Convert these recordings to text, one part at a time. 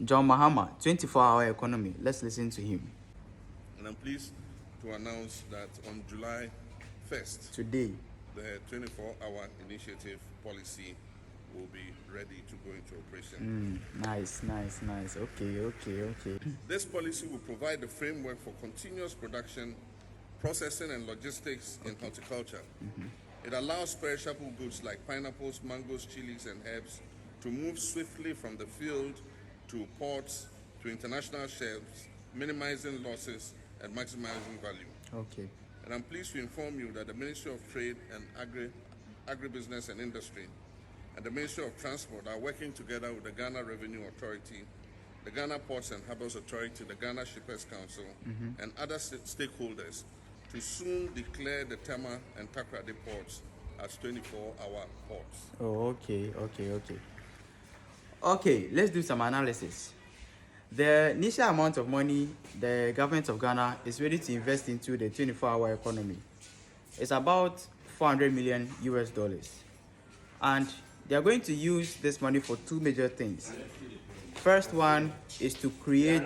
John Mahama, 24-hour economy. Let's listen to him. And I'm pleased to announce that on July 1st, Today, the 24-hour initiative policy will be ready to go into operation. Nice. Okay. This policy will provide the framework for continuous production, processing, and logistics in horticulture. It allows perishable goods like pineapples, mangoes, chilies, and herbs to move swiftly from the field to ports to international shelves, minimizing losses and maximizing value. Okay. And I'm pleased to inform you that the Ministry of Trade and Agribusiness and Industry and the Ministry of Transport are working together with the Ghana Revenue Authority, the Ghana Ports and Harbours Authority, the Ghana Shippers Council, and other stakeholders to soon declare the Tema and Takoradi ports as 24-hour ports. Oh, okay. Okay, let's do some analysis. The initial amount of money the government of Ghana is ready to invest into the 24-hour economy is about $400 million US. And they are going to use this money for two major things. First one is to create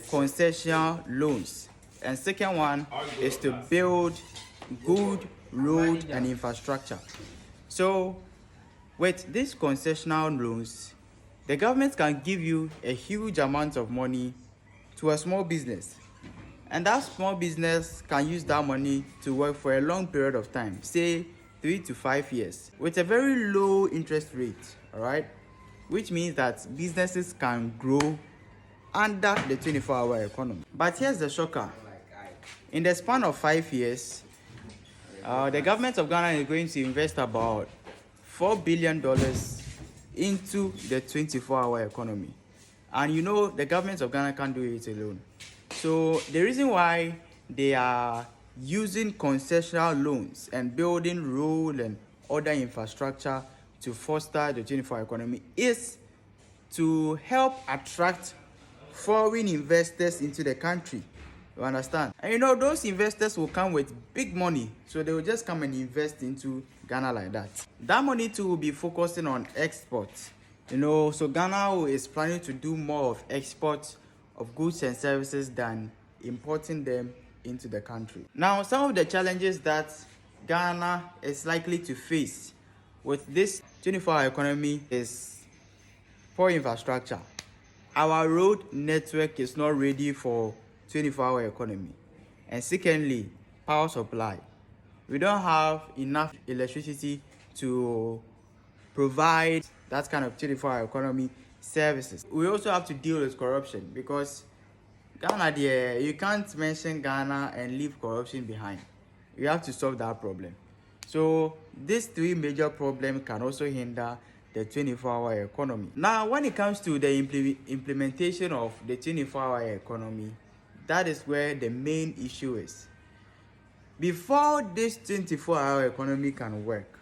concessional loans. And second one is to build good road and infrastructure. So with these concessional loans, the government can give you a huge amount of money to a small business. And that small business can use that money to work for a long period of time, say 3 to 5 years, with a very low interest rate, all right? Which means that businesses can grow under the 24-hour economy. But here's the shocker. In the span of 5 years, the government of Ghana is going to invest about $4 billion into the 24-hour economy. And you know, the government of Ghana can't do it alone. So the reason why they are using concessional loans and building road and other infrastructure to foster the 24-hour economy is to help attract foreign investors into the country. You understand? And you know, those investors will come with big money, so they will just come and invest into Ghana like that. That money too will be focusing on exports. You know, so Ghana is planning to do more of export of goods and services than importing them into the country. Now, some of the challenges that Ghana is likely to face with this 24-hour economy is poor infrastructure. Our road network is not ready for 24-hour economy. And secondly, power supply. We don't have enough electricity to provide that kind of 24-hour economy services. We also have to deal with corruption, because Ghana, there, you can't mention Ghana and leave corruption behind. You have to solve that problem. So these three major problems can also hinder the 24-hour economy. Now, when it comes to the implementation of the 24-hour economy, that is where the main issue is. Before this 24-hour economy can work,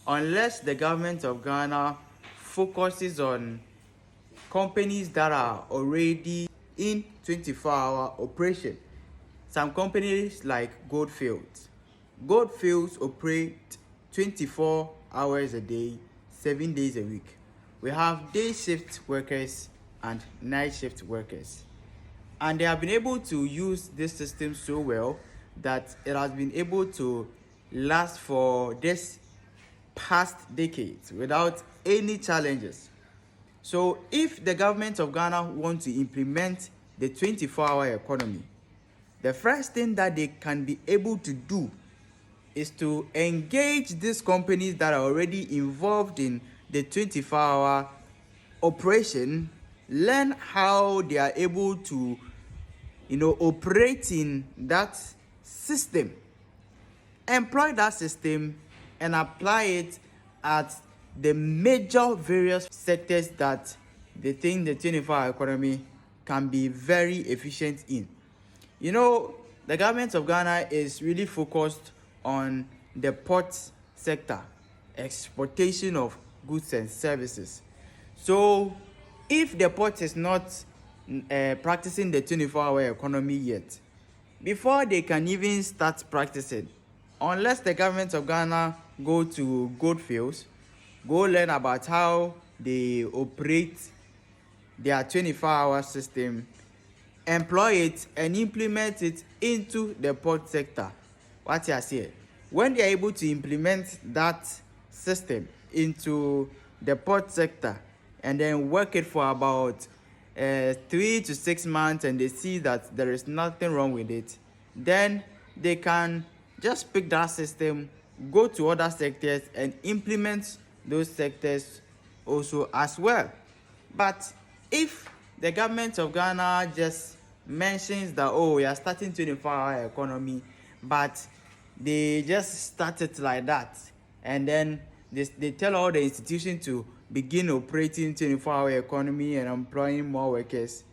unless the government of Ghana focuses on companies that are already in 24-hour operation, some companies like Goldfields operate 24 hours a day, 7 days a week. We have day shift workers and night shift workers. And they have been able to use this system so well that it has been able to last for this past decades without any challenges. So if the government of Ghana wants to implement the 24-hour economy, the first thing that they can be able to do is to engage these companies that are already involved in the 24-hour operation, learn how they are able to operate in that system, employ that system, and apply it at the major various sectors that they think the 24-hour economy can be very efficient in. You know, the government of Ghana is really focused on the port sector, exportation of goods and services. So if the port is not practicing the 24-hour economy yet, before they can even start practicing, unless the government of Ghana go to Goldfields, go learn about how they operate their 24-hour system, employ it, and implement it into the port sector. What you say? When they are able to implement that system into the port sector and then work it for about 3 to 6 months, and they see that there is nothing wrong with it, then they can just pick that system, go to other sectors, and implement those sectors also as well. But if the government of Ghana just mentions that, oh, we are starting 24-hour economy, but they just started like that, and then they tell all the institutions to begin operating 24-hour economy and employing more workers,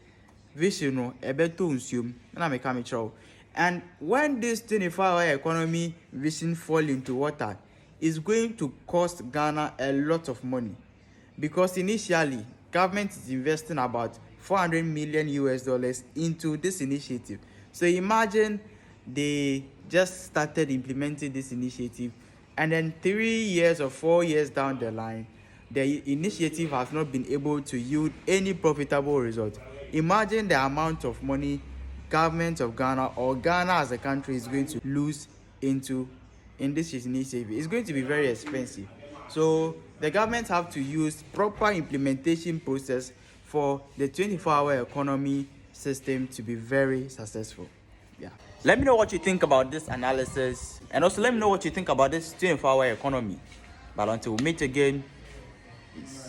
vision no ebeto nsuom na me come chow. And when this 24-hour economy vision fall into water, it's going to cost Ghana a lot of money, because initially government is investing about $400 million into this initiative. So imagine they just started implementing this initiative, and then 3 years or 4 years down the line, the initiative has not been able to yield any profitable result. Imagine the amount of money government of Ghana or Ghana as a country is going to lose in this initiative. It's going to be very expensive. So the government have to use proper implementation process for the 24-hour economy system to be very successful. Yeah. Let me know what you think about this analysis, and also let me know what you think about this 24-hour economy. But until we meet again, peace.